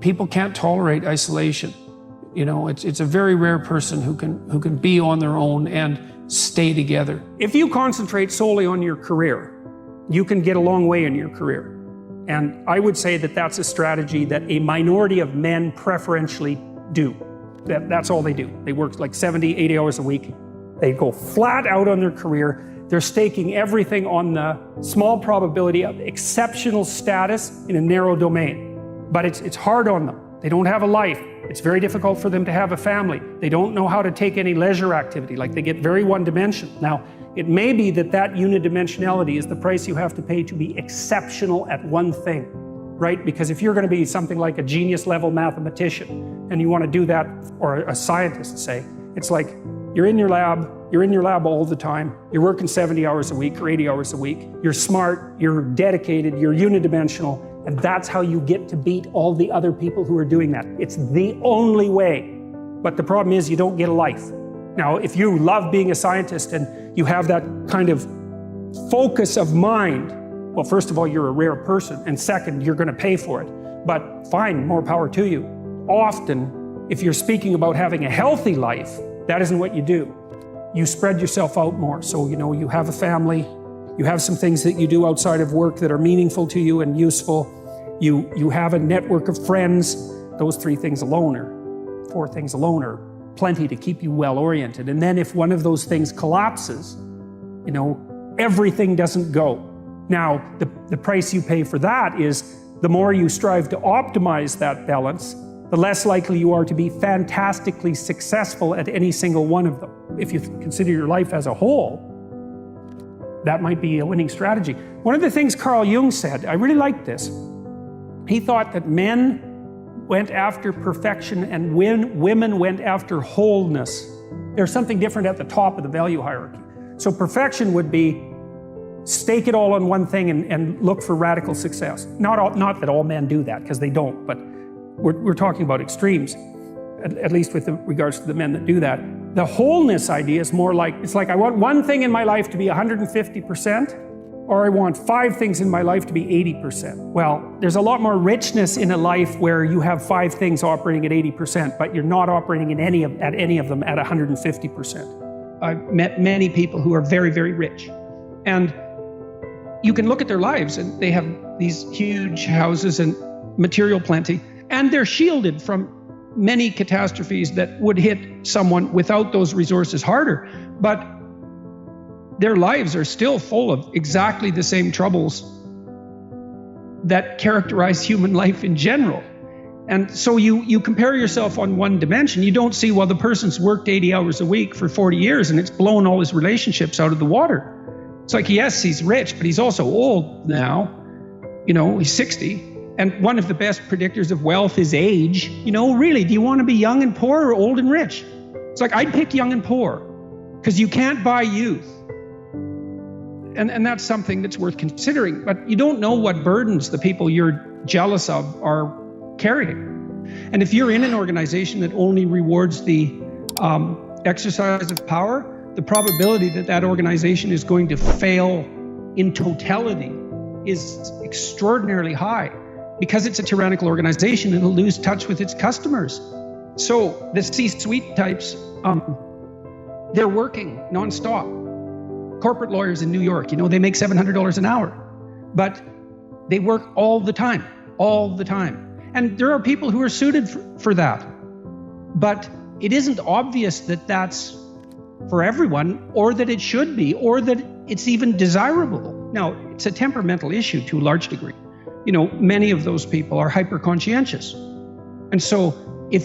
People can't tolerate isolation. You know, it's a very rare person who can be on their own and stay together. If you concentrate solely on your career, you can get a long way in your career. And I would say that that's a strategy that a minority of men preferentially do. That's all they do. They work like 70, 80 hours a week. They go flat out on their career. They're staking everything on the small probability of exceptional status in a narrow domain. But it's hard on them. They don't have a life. It's very difficult for them to have a family. They don't know how to take any leisure activity. Like, they get very one-dimensional. Now, it may be that that unidimensionality is the price you have to pay to be exceptional at one thing, right? Because if you're going to be something like a genius-level mathematician, and you want to do that, or a scientist, say, it's like you're in your lab all the time, you're working 70 hours a week or 80 hours a week, you're smart, you're dedicated, you're unidimensional, and that's how you get to beat all the other people who are doing that. It's the only way. But the problem is you don't get a life. Now, if you love being a scientist and you have that kind of focus of mind, well, first of all, you're a rare person, and second, you're going to pay for it. But fine, more power to you. Often, if you're speaking about having a healthy life, that isn't what you do. You spread yourself out more. So, you know, you have a family, you have some things that you do outside of work that are meaningful to you and useful. You have a network of friends. Those 4 things alone are plenty to keep you well-oriented. And then if one of those things collapses, you know, everything doesn't go. Now, the price you pay for that is the more you strive to optimize that balance, the less likely you are to be fantastically successful at any single one of them. If you consider your life as a whole, that might be a winning strategy. One of the things Carl Jung said, I really liked this. He thought that men went after perfection and women went after wholeness. There's something different at the top of the value hierarchy. So perfection would be stake it all on one thing and look for radical success. Not that all men do that, because they don't, but we're talking about extremes, at least with regards to the men that do that. The wholeness idea is more like, it's like I want one thing in my life to be 150%, or I want 5 things in my life to be 80%. Well, there's a lot more richness in a life where you have 5 things operating at 80%, but you're not operating at any of them at 150%. I've met many people who are very, very rich. And you can look at their lives and they have these huge houses and material plenty, and they're shielded from many catastrophes that would hit someone without those resources harder. But their lives are still full of exactly the same troubles that characterize human life in general. And so you compare yourself on one dimension. You don't see, well, the person's worked 80 hours a week for 40 years and it's blown all his relationships out of the water. It's like, yes, he's rich, but he's also old now. You know, he's 60. And one of the best predictors of wealth is age. You know, really, do you want to be young and poor or old and rich? It's like, I'd pick young and poor, because you can't buy youth. And that's something that's worth considering. But you don't know what burdens the people you're jealous of are carrying. And if you're in an organization that only rewards the exercise of power, the probability that that organization is going to fail in totality is extraordinarily high, because it's a tyrannical organization. It'll lose touch with its customers. So the C-suite types, they're working nonstop. Corporate lawyers in New York, you know, they make $700 an hour, but they work all the time. And there are people who are suited for that. But it isn't obvious that that's for everyone, or that it should be, or that it's even desirable. Now, it's a temperamental issue to a large degree. You know, many of those people are hyper-conscientious. And so if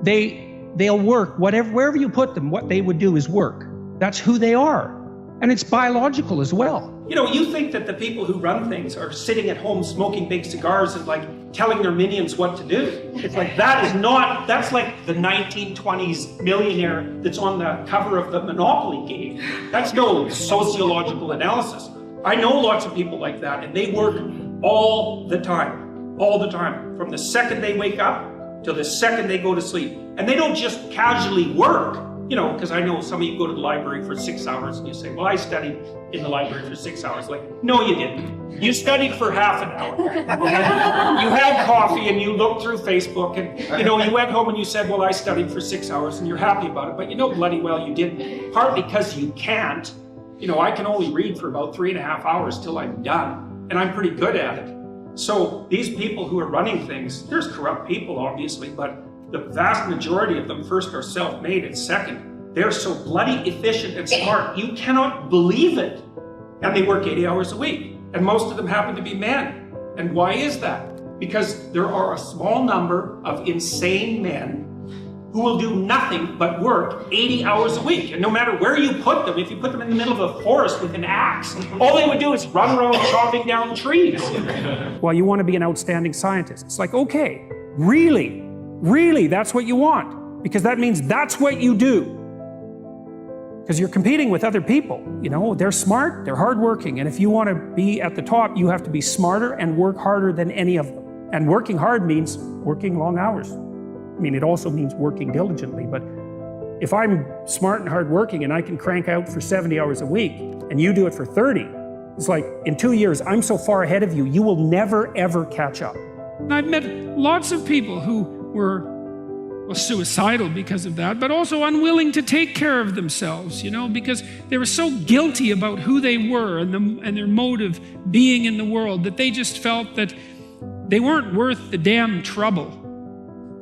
they'll work, wherever you put them, what they would do is work. That's who they are. And it's biological as well. You know, you think that the people who run things are sitting at home smoking big cigars and like telling their minions what to do. It's like, that's like the 1920s millionaire that's on the cover of the Monopoly game. That's no sociological analysis. I know lots of people like that, and they work all the time, from the second they wake up till the second they go to sleep. And they don't just casually work. you know, because I know some of you go to the library for 6 hours and you say, well, I studied in the library for 6 hours. Like, no, you didn't. You studied for half an hour. You had coffee and you looked through Facebook and, you know, you went home and you said, well, I studied for 6 hours and you're happy about it. But you know bloody well you didn't. Partly because you can't. You know, I can only read for about 3.5 hours till I'm done. And I'm pretty good at it. So these people who are running things, there's corrupt people, obviously, but the vast majority of them first are self-made and second, they're so bloody efficient and smart, you cannot believe it. And they work 80 hours a week. And most of them happen to be men. And why is that? Because there are a small number of insane men who will do nothing but work 80 hours a week. And no matter where you put them, if you put them in the middle of a forest with an axe, all they would do is run around chopping down trees. Well, you want to be an outstanding scientist. It's like, okay, really, that's what you want. Because that means that's what you do. Because you're competing with other people. You know, they're smart, they're hardworking. And if you want to be at the top, you have to be smarter and work harder than any of them. And working hard means working long hours. I mean, it also means working diligently, but if I'm smart and hardworking and I can crank out for 70 hours a week and you do it for 30, it's like, in 2 years, I'm so far ahead of you, you will never, ever catch up. I've met lots of people who were suicidal because of that, but also unwilling to take care of themselves, you know, because they were so guilty about who they were and their mode of being in the world that they just felt that they weren't worth the damn trouble.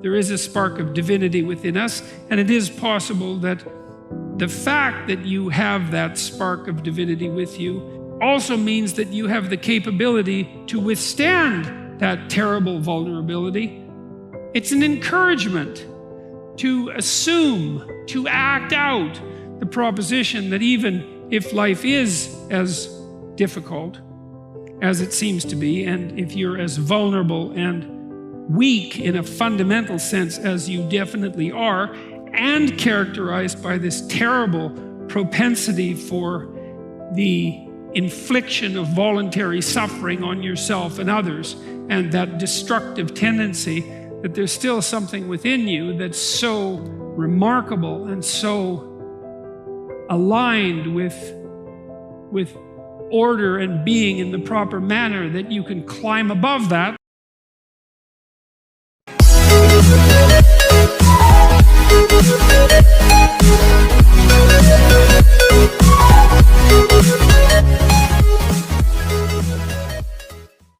There is a spark of divinity within us, and it is possible that the fact that you have that spark of divinity with you also means that you have the capability to withstand that terrible vulnerability. It's an encouragement to assume, to act out the proposition that even if life is as difficult as it seems to be, and if you're as vulnerable and weak in a fundamental sense as you definitely are, and characterized by this terrible propensity for the infliction of voluntary suffering on yourself and others, and that destructive tendency, that there's still something within you that's so remarkable and so aligned with order and being in the proper manner that you can climb above that.